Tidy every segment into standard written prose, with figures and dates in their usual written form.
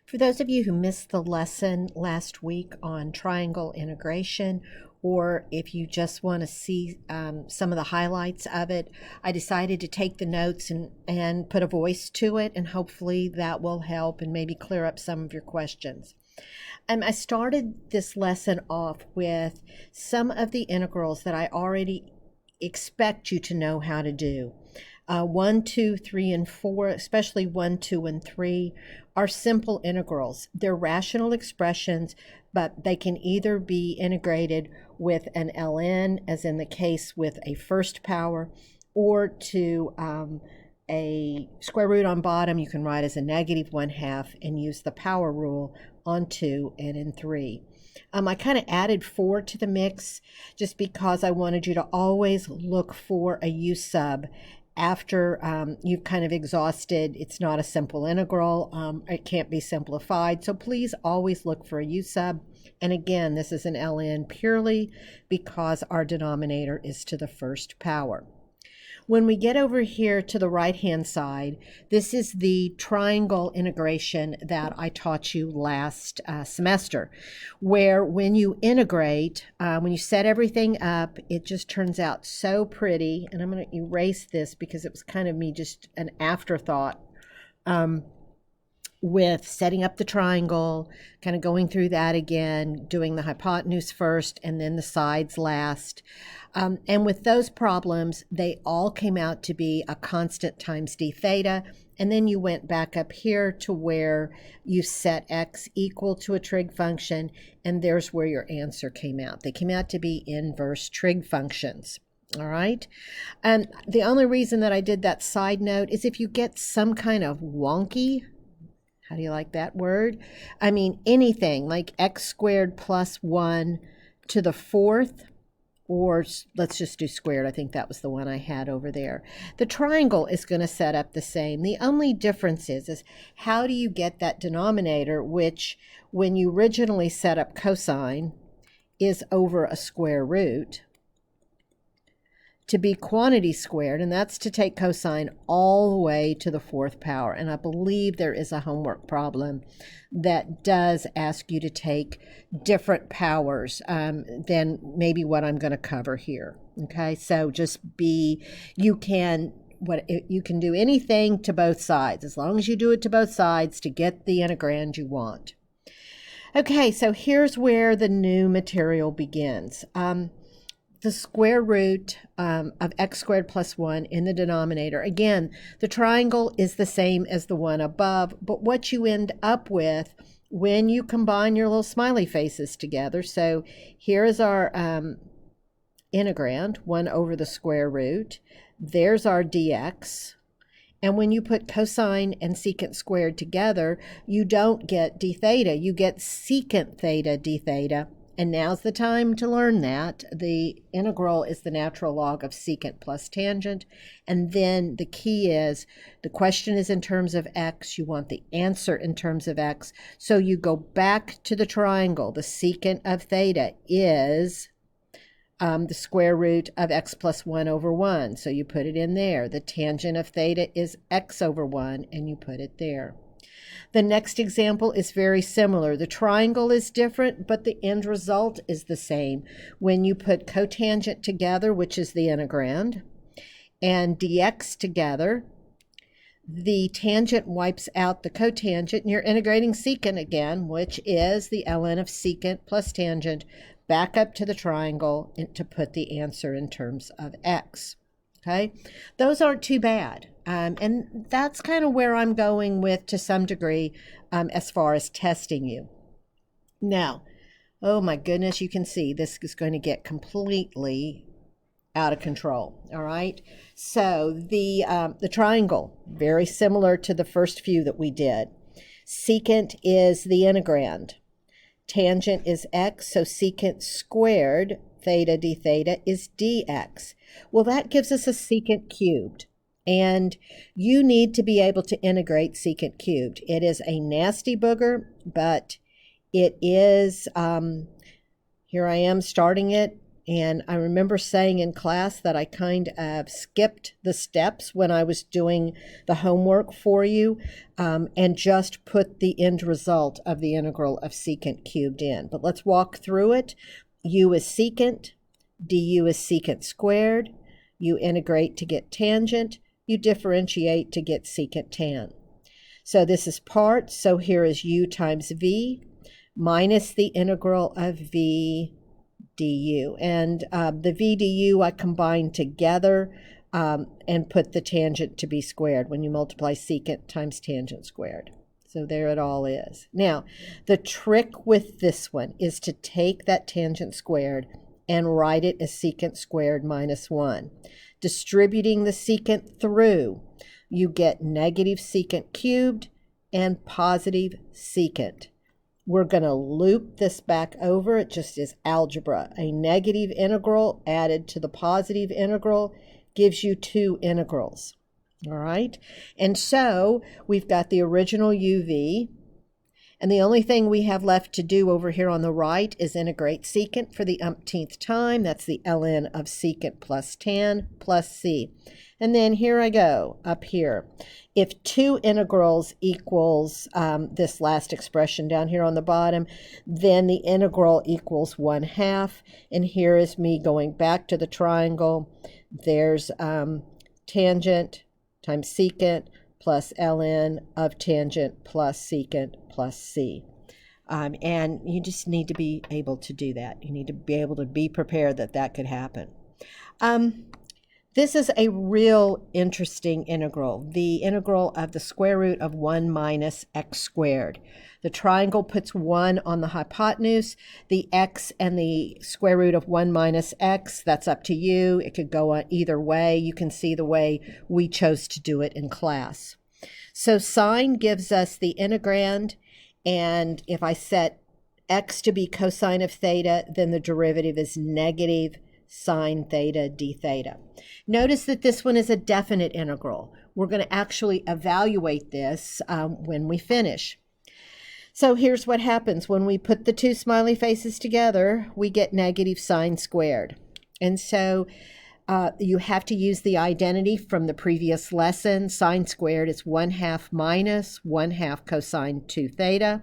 For those of you who missed the lesson last week on triangle integration, or if you just want to see some of the highlights of it, I decided to take the notes and put a voice to it, and hopefully that will help and maybe clear up some of your questions. I started this lesson off with some of the integrals that I already expect you to know how to do. 1, 2, 3, and 4, especially 1, 2, and 3, are simple integrals. They're rational expressions, but they can either be integrated with an ln, as in the case with a first power, or to a square root on bottom. You can write as a -1/2 and use the power rule on 2 and in 3. I kind of added 4 to the mix just because I wanted you to always look for a u sub after you've kind of exhausted. It's not a simple integral. It can't be simplified. So please always look for a u sub. And again, this is an ln purely because our denominator is to the first power. When we get over here to the right-hand side, this is the triangle integration that I taught you last semester, where when you integrate, when you set everything up, it just turns out so pretty. And I'm going to erase this because it was kind of me just an afterthought with setting up the triangle, kind of going through that again, doing the hypotenuse first and then the sides last. And with those problems, they all came out to be a constant times d theta. And then you went back up here to where you set x equal to a trig function, and there's where your answer came out. They came out to be inverse trig functions. All right. And the only reason that I did that side note is if you get some kind of wonky, how do you like that word? I mean, anything like x squared plus 1 to the 4th, or let's just do squared. I think that was the one I had over there. The triangle is going to set up the same. The only difference is how do you get that denominator, which when you originally set up cosine is over a square root, to be quantity squared, and that's to take cosine all the way to the 4th power. And I believe there is a homework problem that does ask you to take different powers than maybe what I'm going to cover here. Okay, so just be, you can do anything to both sides, as long as you do it to both sides to get the integrand you want. Okay, so here's where the new material begins. The square root of x squared plus 1 in the denominator. Again, the triangle is the same as the one above, but what you end up with when you combine your little smiley faces together. So here is our integrand, 1 over the square root. There's our dx. And when you put cosine and secant squared together, you don't get d theta, you get secant theta d theta. And now's the time to learn that. The integral is the natural log of secant plus tangent. And then the key is, the question is in terms of x. You want the answer in terms of x. So you go back to the triangle. The secant of theta is the square root of x plus 1 over 1. So you put it in there. The tangent of theta is x over 1, and you put it there. The next example is very similar. The triangle is different, but the end result is the same. When you put cotangent together, which is the integrand, and dx together, the tangent wipes out the cotangent, and you're integrating secant again, which is the ln of secant plus tangent, back up to the triangle and to put the answer in terms of x. Okay, those aren't too bad. And that's kind of where I'm going with, to some degree, as far as testing you. Now, oh my goodness, you can see this is going to get completely out of control. All right, so the triangle, very similar to the first few that we did. Secant is the integrand. Tangent is x, so secant squared theta d theta is dx. Well, that gives us a secant cubed. And you need to be able to integrate secant cubed. It is a nasty booger, but it is, here I am starting it And I remember saying in class that I kind of skipped the steps when I was doing the homework for you, and just put the end result of the integral of secant cubed in. But let's walk through it. U is secant, du is secant squared. You integrate to get tangent. You differentiate to get secant tan. So this is part. So here is u times v minus the integral of v du. And the v du I combined together and put the tangent to be squared when you multiply secant times tangent squared. So there it all is. Now, the trick with this one is to take that tangent squared and write it as secant squared minus 1. Distributing the secant through, you get negative secant cubed and positive secant. We're going to loop this back over. It just is algebra. A negative integral added to the positive integral gives you two integrals. All right? And so we've got the original uv. And the only thing we have left to do over here on the right is integrate secant for the umpteenth time. That's the ln of secant plus tan plus c. And then here I go, up here. If two integrals equals this last expression down here on the bottom, then the integral equals 1/2. And here is me going back to the triangle. There's tangent times secant plus ln of tangent plus secant plus c. And you just need to be able to do that. You need to be able to be prepared that that could happen. This is a real interesting integral, the integral of the square root of 1 minus x squared. The triangle puts 1 on the hypotenuse. The x and the square root of 1 minus x, that's up to you. It could go either way. You can see the way we chose to do it in class. So sine gives us the integrand, and if I set x to be cosine of theta, then the derivative is negative sine theta d theta. Notice that this one is a definite integral. We're going to actually evaluate this when we finish. So here's what happens. When we put the two smiley faces together, we get negative sine squared. And so you have to use the identity from the previous lesson. Sine squared is 1/2 minus 1/2 cosine 2 theta.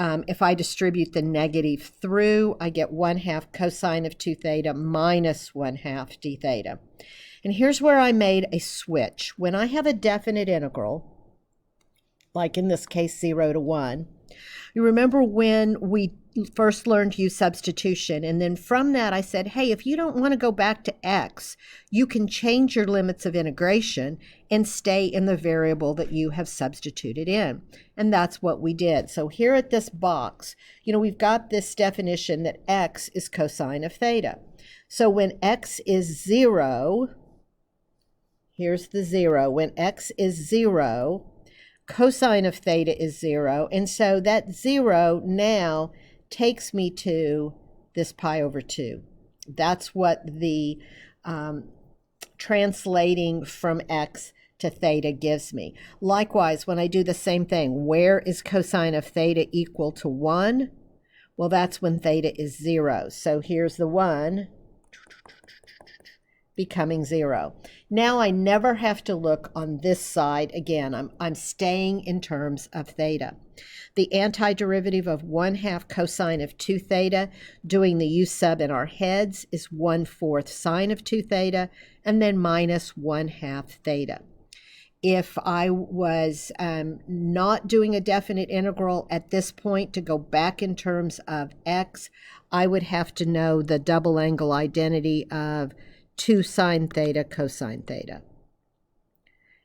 If I distribute the negative through, I get 1/2 cosine of 2 theta minus 1/2 d theta. And here's where I made a switch. When I have a definite integral, like in this case 0 to 1, you remember when we first learned to use substitution, and then from that I said, hey, if you don't want to go back to x, you can change your limits of integration and stay in the variable that you have substituted in. And that's what we did. So here at this box, we've got this definition that x is cosine of theta. So when x is 0, here's the 0. When x is 0, cosine of theta is 0. And so that 0 now takes me to this pi over 2. That's what the translating from x to theta gives me. Likewise, when I do the same thing, where is cosine of theta equal to 1? Well, that's when theta is 0. So here's the 1 becoming 0. Now I never have to look on this side again. I'm staying in terms of theta. The antiderivative of 1/2 cosine of 2 theta, doing the u sub in our heads, is 1/4 sine of 2 theta, and then minus 1/2 theta. If I was not doing a definite integral at this point to go back in terms of x, I would have to know the double angle identity of 2 sine theta cosine theta.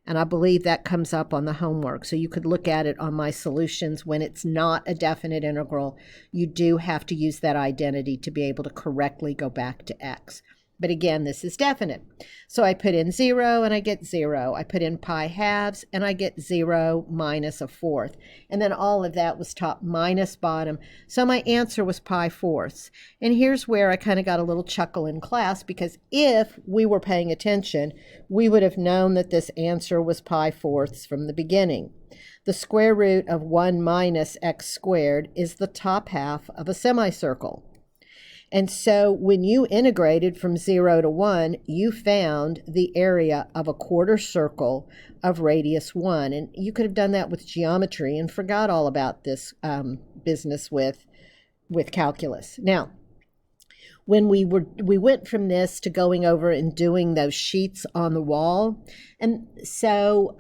And I believe that comes up on the homework. So you could look at it on my solutions. When it's not a definite integral, you do have to use that identity to be able to correctly go back to x. But again, this is definite. So I put in 0 and I get 0. I put in pi halves and I get 0 minus 1/4. And then all of that was top minus bottom. So my answer was pi fourths. And here's where I kind of got a little chuckle in class, because if we were paying attention, we would have known that this answer was pi fourths from the beginning. The square root of 1 minus x squared is the top half of a semicircle. And so when you integrated from 0 to 1, you found the area of a quarter circle of radius 1. And you could have done that with geometry and forgot all about this business with calculus. Now, when we went from this to going over and doing those sheets on the wall, and so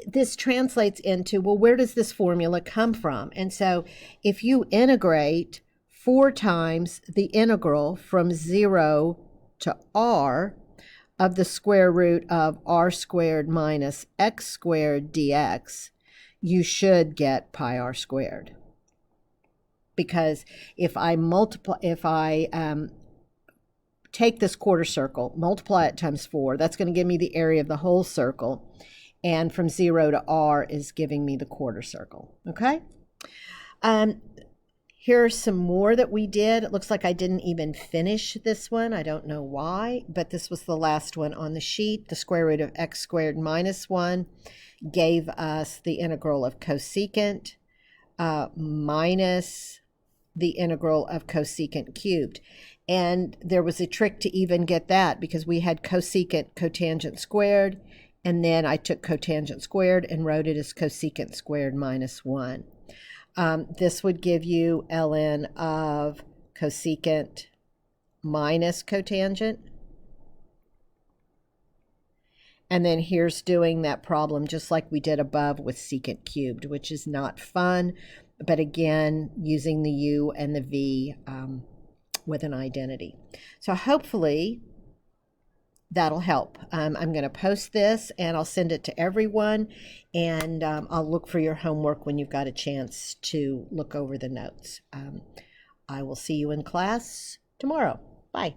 this translates into, well, where does this formula come from? And so if you integrate 4 times the integral from 0 to r of the square root of r squared minus x squared dx, you should get pi r squared. Because if I take this quarter circle, multiply it times 4, that's going to give me the area of the whole circle. And from 0 to r is giving me the quarter circle, okay? Here's some more that we did. It looks like I didn't even finish this one. I don't know why, but this was the last one on the sheet. The square root of x squared minus 1 gave us the integral of cosecant minus the integral of cosecant cubed. And there was a trick to even get that, because we had cosecant cotangent squared, and then I took cotangent squared and wrote it as cosecant squared minus 1. This would give you ln of cosecant minus cotangent. And then here's doing that problem just like we did above with secant cubed, which is not fun, but again, using the u and the v with an identity. So hopefully that'll help. I'm going to post this and I'll send it to everyone, and I'll look for your homework when you've got a chance to look over the notes. I will see you in class tomorrow. Bye.